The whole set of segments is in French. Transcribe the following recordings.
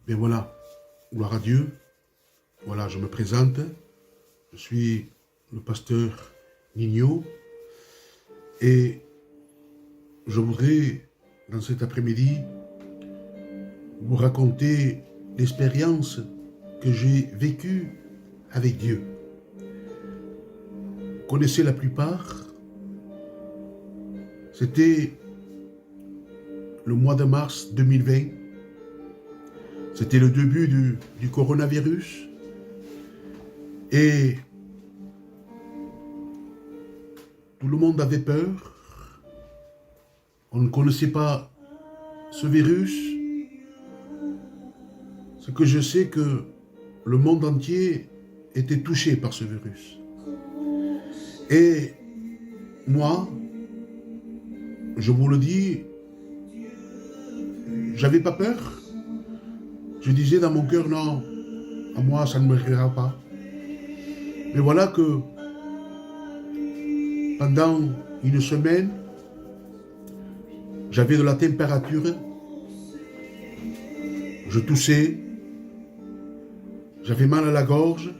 Bien voilà, gloire à Dieu. Voilà, je me présente. Je suis le pasteur Nino. Et je voudrais, dans cet après-midi, vous raconter l'expérience que j'ai vécue avec Dieu. Vous connaissez la plupart. C'était le mois de mars 2020. C'était le début du coronavirus. Et tout le monde avait peur. On ne connaissait pas ce virus. Ce que je sais que le monde entier était touché par ce virus. Et moi, je vous le dis, j'avais pas peur. Je disais dans mon cœur, non, à moi ça ne me rira pas. Mais voilà que pendant une semaine, j'avais de la température, je toussais, j'avais mal à la gorge,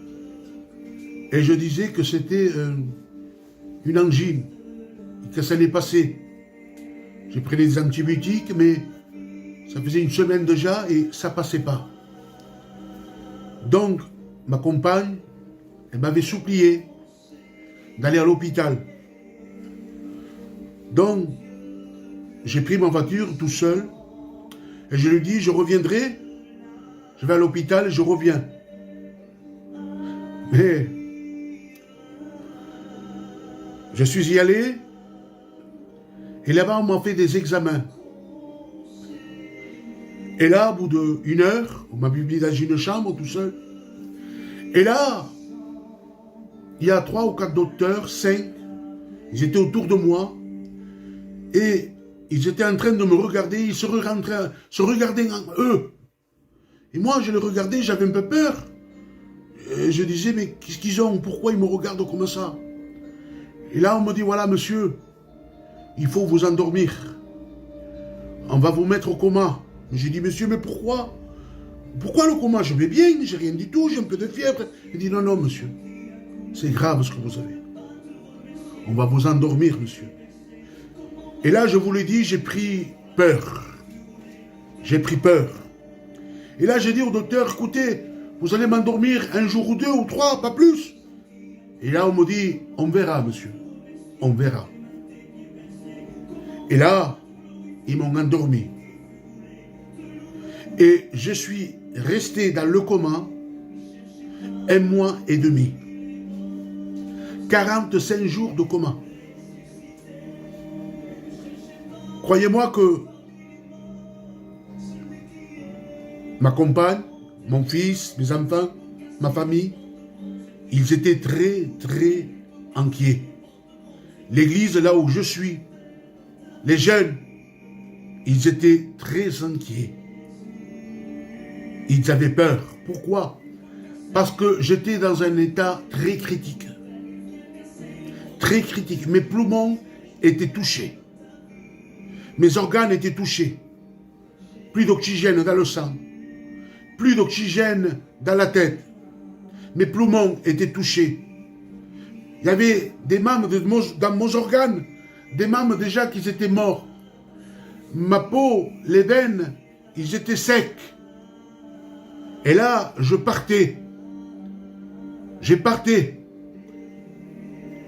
et je disais que c'était une angine, que ça allait passer. J'ai pris des antibiotiques, mais ça faisait une semaine déjà et ça passait pas. Donc, ma compagne, elle m'avait supplié d'aller à l'hôpital. Donc, j'ai pris ma voiture tout seul et je lui dis, je reviendrai, je vais à l'hôpital et je reviens. Mais je suis y allé et là-bas on m'a fait des examens. Et là, au bout d'une heure, on m'a mis dans une chambre tout seul. Et là, il y a 3 ou 4 docteurs, 5, ils étaient autour de moi. Et ils étaient en train de me regarder, ils se regardaient eux. Et moi, je les regardais, j'avais un peu peur. Et je disais, mais qu'est-ce qu'ils ont? Pourquoi ils me regardent comme ça? Et là, on me dit, voilà, monsieur, il faut vous endormir. On va vous mettre au coma. J'ai dit, monsieur, mais pourquoi? Pourquoi le coma? Je vais bien, j'ai rien du tout, j'ai un peu de fièvre. Il dit, non, non, monsieur, c'est grave ce que vous avez. On va vous endormir, monsieur. Et là, je vous l'ai dit, j'ai pris peur. J'ai pris peur. Et là, j'ai dit au docteur, écoutez, vous allez m'endormir un jour ou 2 ou 3, pas plus. Et là, on me dit, on verra, monsieur. On verra. Et là, ils m'ont endormi. Et je suis resté dans le coma 1 mois et demi. 45 jours de coma. Croyez-moi que ma compagne, mon fils, mes enfants, ma famille, ils étaient très, très inquiets. L'église, là où je suis, les jeunes, ils étaient très inquiets. Ils avaient peur. Pourquoi? Parce que j'étais dans un état très critique. Très critique. Mes poumons étaient touchés. Mes organes étaient touchés. Plus d'oxygène dans le sang. Plus d'oxygène dans la tête. Mes poumons étaient touchés. Il y avait des membres dans mon organe, des membres déjà qui étaient morts. Ma peau, les veines, ils étaient secs. Et là, je partais. J'ai parti.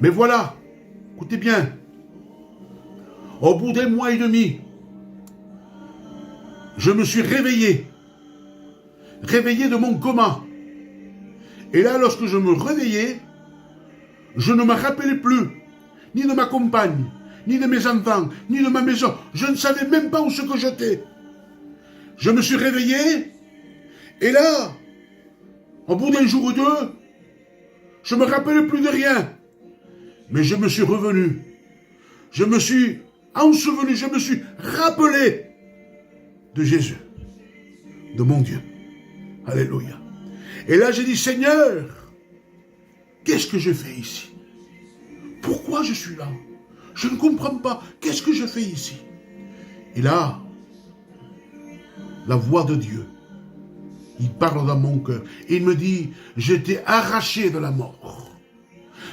Mais voilà, écoutez bien. Au bout d'1 mois et demi, je me suis réveillé. Réveillé de mon coma. Et là, lorsque je me réveillais, je ne me rappelais plus, ni de ma compagne, ni de mes enfants, ni de ma maison. Je ne savais même pas où ce que j'étais. Je me suis réveillé, et là, au bout d'un jour ou 2, je ne me rappelais plus de rien. Mais je me suis revenu. Je me suis enseveli, je me suis rappelé de Jésus, de mon Dieu. Alléluia. Et là, j'ai dit, Seigneur, qu'est-ce que je fais ici? Pourquoi je suis là? Je ne comprends pas. Qu'est-ce que je fais ici? Et là, la voix de Dieu Il parle dans mon cœur. Il me dit, j'étais arraché de la mort.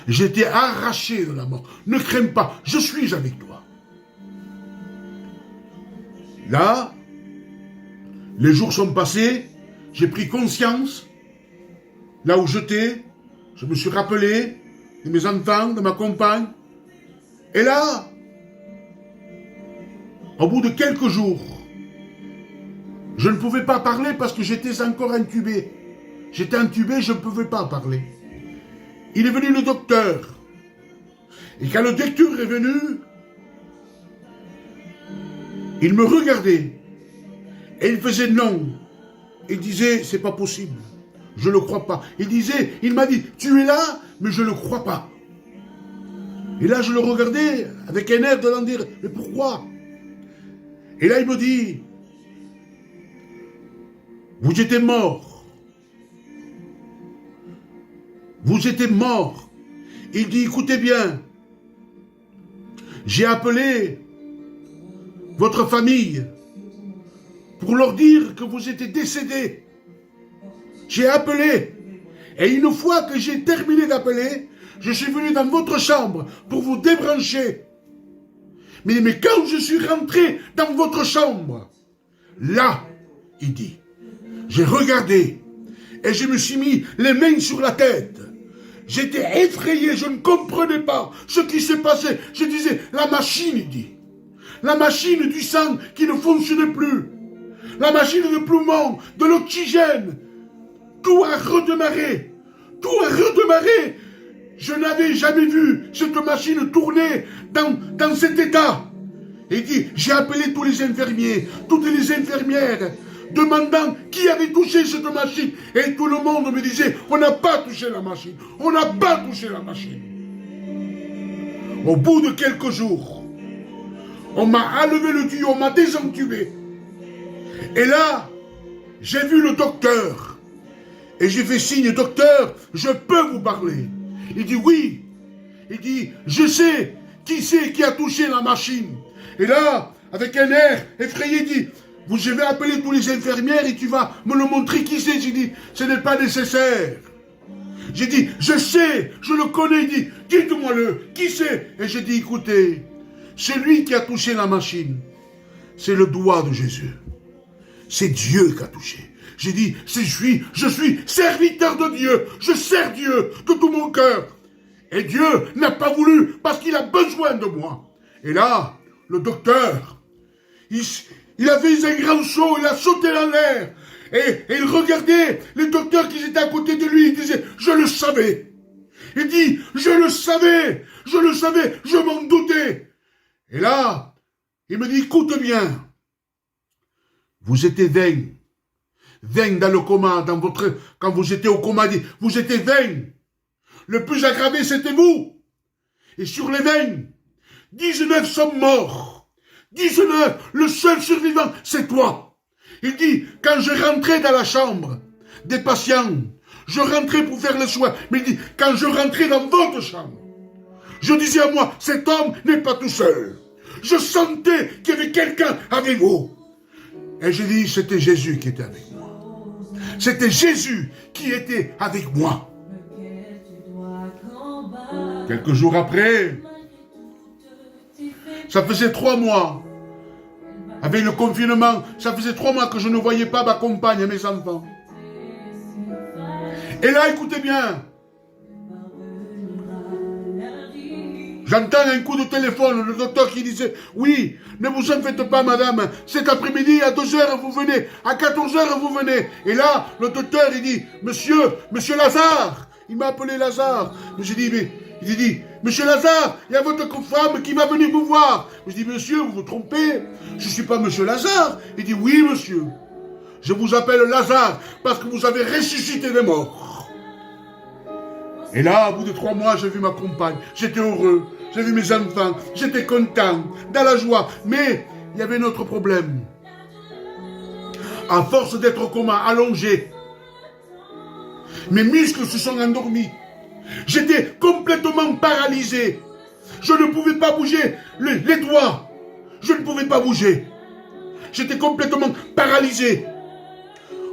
J'étais arraché de la mort. Ne crains pas, je suis avec toi. Là, les jours sont passés, j'ai pris conscience, là où j'étais, je me suis rappelé de mes enfants, de ma compagne. Et là, au bout de quelques jours, je ne pouvais pas parler parce que j'étais encore intubé. J'étais intubé, je ne pouvais pas parler. Il est venu le docteur. Et quand le docteur est venu, il me regardait. Et il faisait non. Il disait, c'est pas possible. Je ne le crois pas. Il m'a dit, tu es là, mais je ne le crois pas. Et là, je le regardais avec un air de l'en dire, mais pourquoi? Et là, il me dit, vous étiez mort. Vous étiez mort. Il dit, écoutez bien, j'ai appelé votre famille pour leur dire que vous étiez décédés. J'ai appelé. Et une fois que j'ai terminé d'appeler, je suis venu dans votre chambre pour vous débrancher. Mais quand je suis rentré dans votre chambre, là, il dit, j'ai regardé et je me suis mis les mains sur la tête. J'étais effrayé, je ne comprenais pas ce qui s'est passé. Je disais, la machine, il dit, la machine du sang qui ne fonctionnait plus, la machine de poumon, de l'oxygène, tout a redémarré. Tout a redémarré. Je n'avais jamais vu cette machine tourner dans cet état. Et il dit, j'ai appelé tous les infirmiers, toutes les infirmières, demandant qui avait touché cette machine. Et tout le monde me disait, on n'a pas touché la machine. On n'a pas touché la machine. Au bout de quelques jours, on m'a enlevé le tuyau, on m'a désentubé. Et là, j'ai vu le docteur. Et j'ai fait signe, docteur, je peux vous parler. Il dit oui. Il dit, je sais qui c'est qui a touché la machine. Et là, avec un air effrayé, il dit, je vais appeler tous les infirmières et tu vas me le montrer qui c'est. J'ai dit, ce n'est pas nécessaire. J'ai dit, je sais, je le connais. Il dit, dites-moi-le, qui c'est? Et j'ai dit, écoutez, celui qui a touché la machine, c'est le doigt de Jésus. C'est Dieu qui a touché. J'ai dit, je suis serviteur de Dieu. Je sers Dieu de tout mon cœur. Et Dieu n'a pas voulu parce qu'il a besoin de moi. Et là, le docteur, il a fait un grand saut, il a sauté dans l'air. Et il regardait les docteurs qui étaient à côté de lui. Il disait, je le savais. Il dit, je le savais, je m'en doutais. Et là, il me dit, écoute bien, vous étiez 20 dans le coma, quand vous étiez au coma, vous étiez 20. Le plus aggravé, c'était vous. Et sur les 20, 19 sont morts. 19, le seul survivant, c'est toi. Il dit, quand je rentrais dans la chambre des patients, je rentrais pour faire les soins, mais il dit, quand je rentrais dans votre chambre, je disais à moi, cet homme n'est pas tout seul. Je sentais qu'il y avait quelqu'un avec vous. Et j'ai dit, c'était Jésus qui était avec moi. C'était Jésus qui était avec moi. Quelques jours après, ça faisait 3 mois. Avec le confinement, ça faisait 3 mois que je ne voyais pas ma compagne et mes enfants. Et là, écoutez bien. J'entends un coup de téléphone, le docteur qui disait, oui, ne vous en faites pas, madame, cet après-midi, à 2h, vous venez, à 14h, vous venez. Et là, le docteur, il dit, monsieur Lazare, il m'a appelé Lazare. J'ai dit, mais, il dit, monsieur Lazare, il y a votre femme qui va venir vous voir. Je dis, monsieur, vous vous trompez, je ne suis pas monsieur Lazare. Il dit, oui, monsieur, je vous appelle Lazare, parce que vous avez ressuscité des morts. Et là, au bout de 3 mois, j'ai vu ma compagne. J'étais heureux. J'ai vu mes enfants. J'étais content, dans la joie. Mais il y avait un autre problème. À force d'être au coma, allongé, mes muscles se sont endormis. J'étais complètement paralysé. Je ne pouvais pas bouger les doigts. Je ne pouvais pas bouger. J'étais complètement paralysé.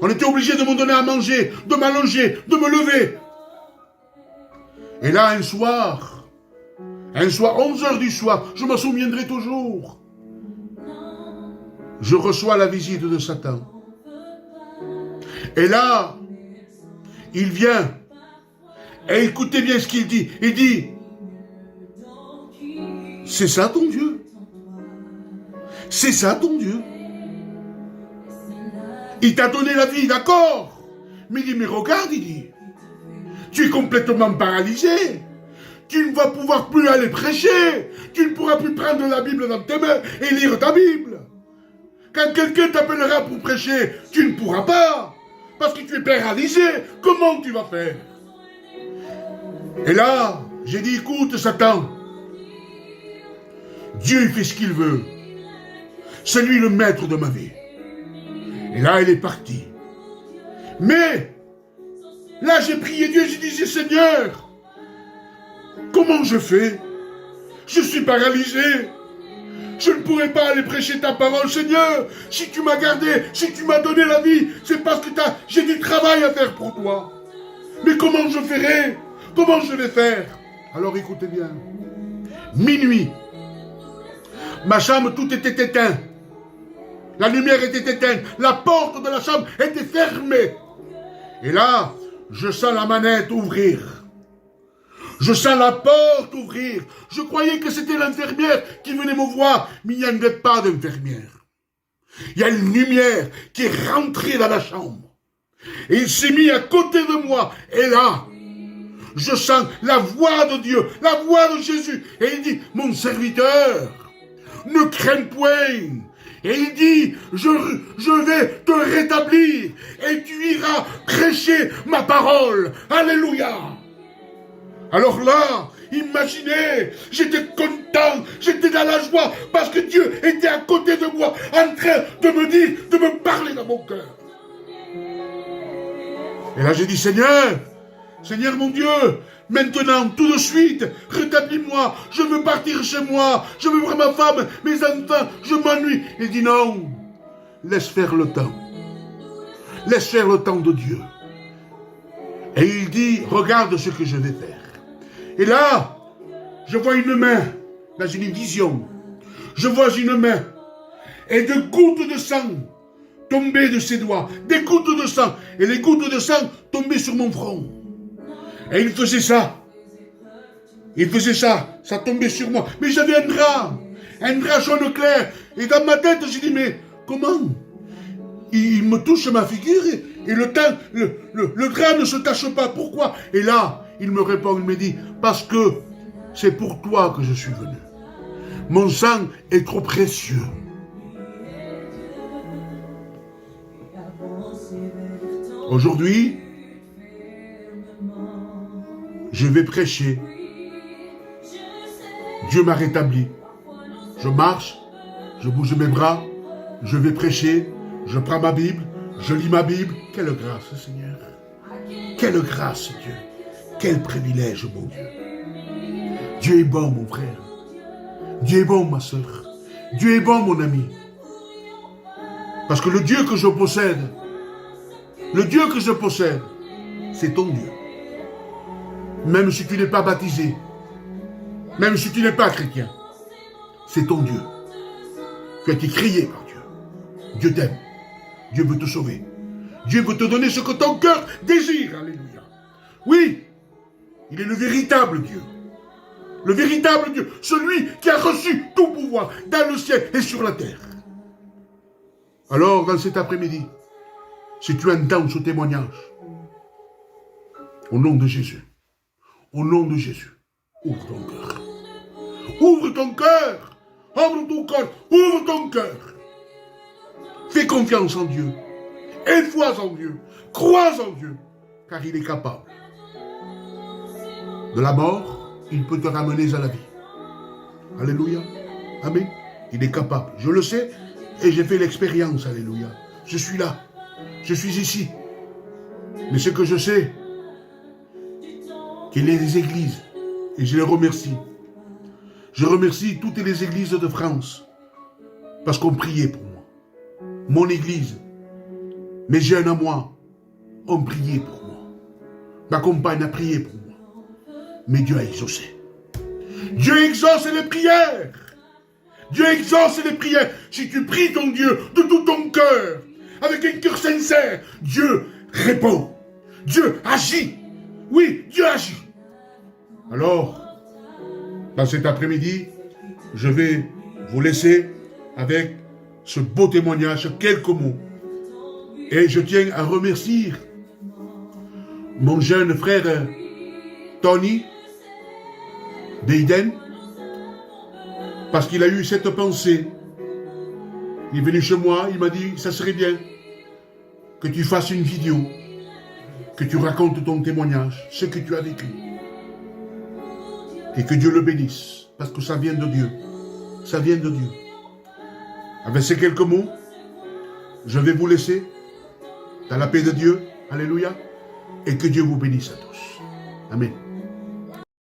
On était obligé de me donner à manger, de m'allonger, de me lever. Et là, un soir, 11 heures du soir, je m'en souviendrai toujours. Je reçois la visite de Satan. Et là, il vient. Et écoutez bien ce qu'il dit. Il dit, c'est ça ton Dieu? C'est ça ton Dieu? Il t'a donné la vie, d'accord? Mais il dit, mais regarde, il dit, tu es complètement paralysé. Tu ne vas pouvoir plus aller prêcher. Tu ne pourras plus prendre la Bible dans tes mains et lire ta Bible. Quand quelqu'un t'appellera pour prêcher, tu ne pourras pas. Parce que tu es paralysé. Comment tu vas faire? Et là, j'ai dit, écoute, Satan, Dieu, il fait ce qu'il veut. C'est lui le maître de ma vie. Et là, il est parti. Mais, là, j'ai prié Dieu, j'ai dit, Seigneur, comment je fais? Je suis paralysé. Je ne pourrai pas aller prêcher ta parole, Seigneur. Si tu m'as gardé, si tu m'as donné la vie, c'est parce que j'ai du travail à faire pour toi. Mais comment je ferai? Comment je vais faire? Alors écoutez bien. Minuit. Ma chambre, tout était éteint. La lumière était éteinte. La porte de la chambre était fermée. Et là, je sens la manette ouvrir. Je sens la porte ouvrir. Je croyais que c'était l'infirmière qui venait me voir, mais il n'y avait pas d'infirmière. Il y a une lumière qui est rentrée dans la chambre. Et il s'est mis à côté de moi. Et là, je sens la voix de Dieu, la voix de Jésus. Et il dit, mon serviteur, ne crains point. Et il dit, je vais te rétablir. Et tu iras prêcher ma parole. Alléluia. Alors là, imaginez, j'étais content, j'étais dans la joie, parce que Dieu était à côté de moi, en train de me dire, de me parler dans mon cœur. Et là j'ai dit, Seigneur mon Dieu, maintenant, tout de suite, rétablis-moi, je veux partir chez moi, je veux voir ma femme, mes enfants, je m'ennuie. Il dit non, laisse faire le temps. Laisse faire le temps de Dieu. Et il dit, regarde ce que je vais faire. Et là, je vois une main, dans une vision, je vois une main, et des gouttes de sang tombaient de ses doigts, des gouttes de sang, et les gouttes de sang tombaient sur mon front. Et il faisait ça, ça tombait sur moi. Mais j'avais un drap jaune clair, et dans ma tête, j'ai dit, mais comment? Il me touche ma figure, et le drap ne se tache pas, pourquoi? Et là, il me répond, il me dit, parce que c'est pour toi que je suis venu. Mon sang est trop précieux. Aujourd'hui, je vais prêcher. Dieu m'a rétabli. Je marche, je bouge mes bras, je vais prêcher, je prends ma Bible, je lis ma Bible. Quelle grâce, Seigneur. Quelle grâce, Dieu. Quel privilège, mon Dieu. Dieu est bon, mon frère. Dieu est bon, ma soeur. Dieu est bon, mon ami. Parce que le Dieu que je possède, c'est ton Dieu. Même si tu n'es pas baptisé, même si tu n'es pas chrétien, c'est ton Dieu. Tu as été créé par Dieu. Dieu t'aime. Dieu veut te sauver. Dieu veut te donner ce que ton cœur désire. Alléluia. Oui, il est le véritable Dieu. Le véritable Dieu. Celui qui a reçu tout pouvoir dans le ciel et sur la terre. Alors, dans cet après-midi, si tu entends ce témoignage, au nom de Jésus, ouvre ton cœur. Ouvre ton cœur. Ouvre ton cœur. Ouvre ton cœur. Fais confiance en Dieu. Aie foi en Dieu. Crois en Dieu. Car il est capable. De la mort, il peut te ramener à la vie. Alléluia. Amen. Il est capable. Je le sais et j'ai fait l'expérience. Alléluia. Je suis là. Je suis ici. Mais ce que je sais, qu'il y a des églises, et je les remercie. Je remercie toutes les églises de France, parce qu'on priait pour moi. Mon église, Mes jeunes à moi ont prié pour moi. Ma compagne a prié pour moi. Mais Dieu a exaucé. Dieu exauce les prières. Dieu exauce les prières. Si tu pries ton Dieu de tout ton cœur, avec un cœur sincère, Dieu répond. Dieu agit. Oui, Dieu agit. Alors, dans cet après-midi, je vais vous laisser avec ce beau témoignage, quelques mots. Et je tiens à remercier mon jeune frère Tony d'Eden, parce qu'il a eu cette pensée. Il est venu chez moi, il m'a dit, ça serait bien que tu fasses une vidéo, que tu racontes ton témoignage, ce que tu as vécu. Et que Dieu le bénisse, parce que ça vient de Dieu. Ça vient de Dieu. Avec ces quelques mots, je vais vous laisser dans la paix de Dieu. Alléluia. Et que Dieu vous bénisse à tous. Amen.